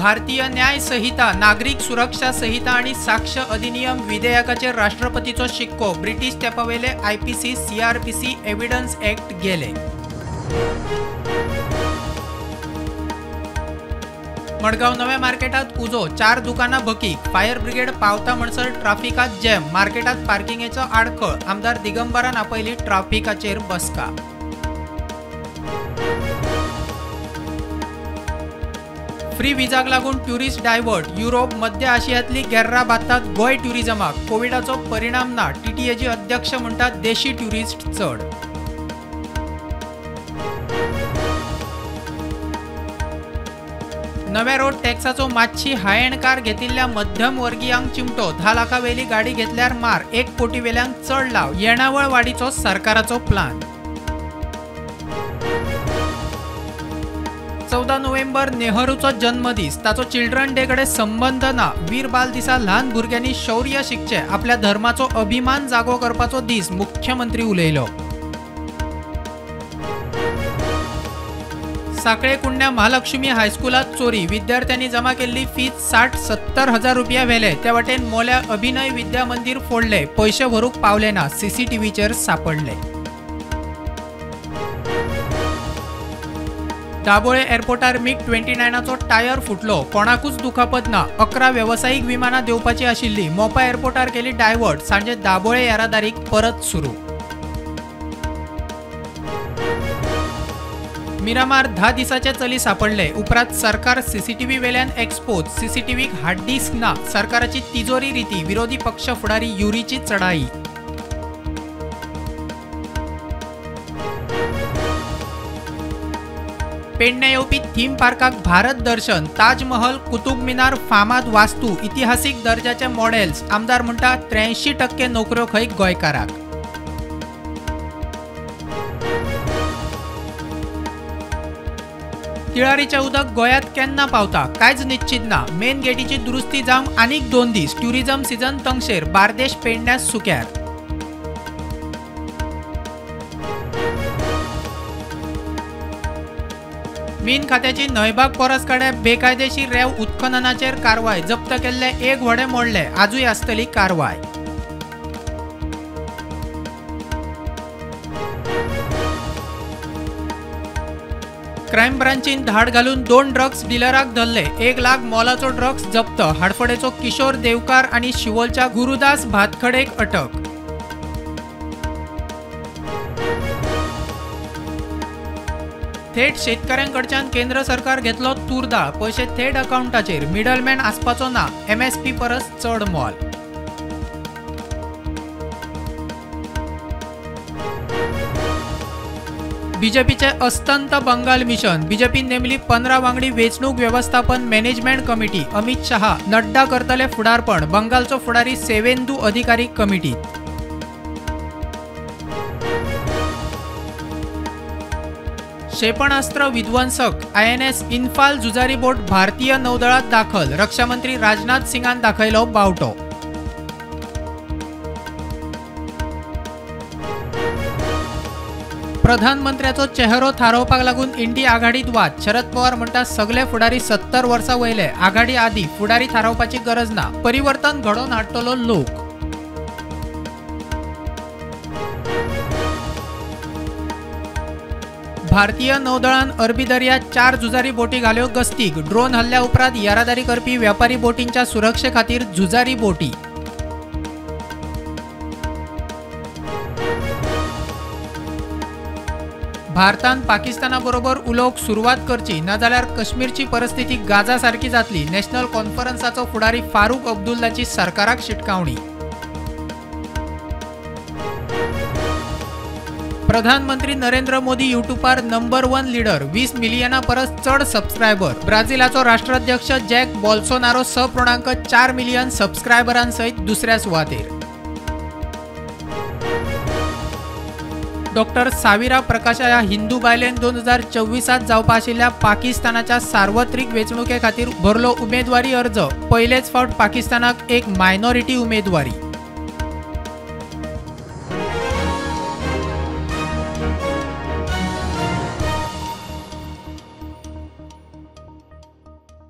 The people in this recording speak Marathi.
भारतीय न्याय संहिता, नागरिक सुरक्षा संहिता आणि साक्ष अधिनियम विधेयकाचे राष्ट्रपतीचो शिक्को ब्रिटिश तेंपावेले IPC CRPC एव्हिडन्स ॲक्ट गेले। मडगाव नव्या मार्केटात उजो 4 दुकानां बकीक, फायर ब्रिगेड पावता म्हणसर ट्राफिकात जॅम, मार्केटात पार्किंगेचो आडखळ, आमदार दिगंबरान आपयली ट्राफिकाचेर बसका। फ्री विजाक लागून ट्युरिस्ट डायवर्ट, युरोप मध्य आशियांतली गेर्रा बातात गोय ट्युरिझमाक कोविडाचो परिणाम ना, TTAG अध्यक्ष म्हणटात देशी ट्युरिस्ट चड। नव्या रोड टॅक्साचो मातशी हायेणकार घेतिल्ल्या मध्यम वर्गीयांक चिमटो, 10 लाखांवेली गाडी घेतल्यार मार, 1 कोटी वेल्यांक चड लाव, येणावळ वाडीचो सरकाराचो प्लान। 14 नोव्हेंबर नेहरूचो जन्मदीस, ताचो चिल्ड्रन डे कडेन संबंध ना, वीर बाल दिसा ल्हान भुरग्यांनी शौर्य शिकचे, आपल्या धर्माचो अभिमान जागो करपाचो दीस, मुख्यमंत्री उलयलो। साखळे कुंड्या महालक्ष्मी हायस्कुलात चोरी, विद्यार्थ्यांनी जमा केल्ली फीज 60-70 हजार रुपया व्हेले, त्या वाटेन मोल्या अभिनय विद्या मंदिर फोडले, पैसे भरूक पावले ना, CCTVचेर सापडले। दाबोळे एअरपोर्टार MiG-29चो टायर फुटलो, कोणाकूच दुखापत ना, 11 व्यावसायिक विमानां देवपाची आशिल्ली, मोपा एअरपोर्टार केली डायवर्ट, सांजे दाबोळे येरादारीक परत सुरू। मिरामार 10 दिसाचे चली सापडले, उपरांत सरकार CCTV वेल्यान एक्सपोज, CCTVक हार्ड डिस्क ना, सरकाराची तिजोरी रीती, विरोधी पक्ष फुडारी युरीची चढाई। पेडणे येवपी थीम पार्काक भारत दर्शन, ताज महल, कुतुब मिनार फामाद वास्तू, इतिहासीक दर्जाचे मॉडेल्स, आमदार म्हणटा 83% नोकऱ्यो खंय गोंयकाराक। तिळारीचे उदक गोंयांत केन्ना पावता कांयच निश्चित ना, मेन गेटीची दुरुस्ती जावंक आनीक 2 दीस, ट्युरिझम सीझन तंगशेर, बार्देश पेडण्यात सुक्यार। मीन खात्याची न्हयभाग परसकडे बेकायदेशीर रेंव उत्खननाचेर कारवाय, जप्त केल्ले 1 व्हडे मोडले, आजूय आसतली कारवाय। क्रायम ब्रांचीन धाड घालून 2 ड्रग्स डिलराक धरले, 1 लाख मोलाचो ड्रग्स जप्त, हाडफडेचो किशोर देवकार आणि शिवोलच्या गुरुदास भातखडेक अटक। थेट शेतकऱ्यांकडच्यान केंद्र सरकार घेतलो तूर दाळ, पैसे थेट अकाउंटाचेर, मिडलमॅन आसपाचो ना, MSP परस चड मोल। बीजेपीचे अस्तंत बंगाल मिशन, बीजेपी नेमली 15 वांगडी वेंचणूक व्यवस्थापन मॅनेजमेंट कमिटी, अमित शहा, नड्डा करतले फुडारपण, बंगालचो फुडारी सेवेंदू अधिकारी कमिटीत। क्षेपणास्त्र विध्वंसक INS इन्फाल झुजारी बोट भारतीय नौदळात दाखल, रक्षामंत्री राजनाथ सिंगान दाखयलो बावटो। प्रधानमंत्र्याचो चेहरो थारोवपाक लागून इंडी आघाडीत वाद, शरद पवार म्हणटा सगळे फुडारी 70 वर्सां वयले, आघाडी आदी फुडारी थारोवपाची गरज ना, परिवर्तन घडोवन हाडटलो लोक। भारतीय नौदळान अरबी दर्यांत 4 झुजारी बोटी घाल्यो गस्तीक, ड्रोन हल्ल्या उपरांत येरादारी करपी व्यापारी बोटींच्या सुरक्षे खातीर झुजारी बोटी। भारतान पाकिस्तानाबरोबर उलोवंक सुरवात करची, नाजाल्यार काश्मीरची परिस्थिती गाजा सारखी जातली, नॅशनल कॉन्फरन्साचो फुडारी फारूक अब्दुल्लाची सरकाराक शिटकावणी। प्रधानमंत्री नरेंद्र मोदी युट्यूबार नंबर 1 लीडर, 20 मिलियना परस चड सबस्क्रायबर, ब्राझीलाचो राष्ट्राध्यक्ष जॅक बोल्सोनारो 6.4 मिलियन सबस्क्रायबरांसयत दुसऱ्या सुवातेर। डॉक्टर साविरा प्रकाशा ह्या हिंदू बायलेन 2024 जावपा आशिल्ल्या पाकिस्तानाच्या सार्वत्रिक वेंचणुके खातीर भरलो उमेदवारी अर्ज, पयलेच फावट पाकिस्तानाक एक मायनॉरिटी उमेदवारी।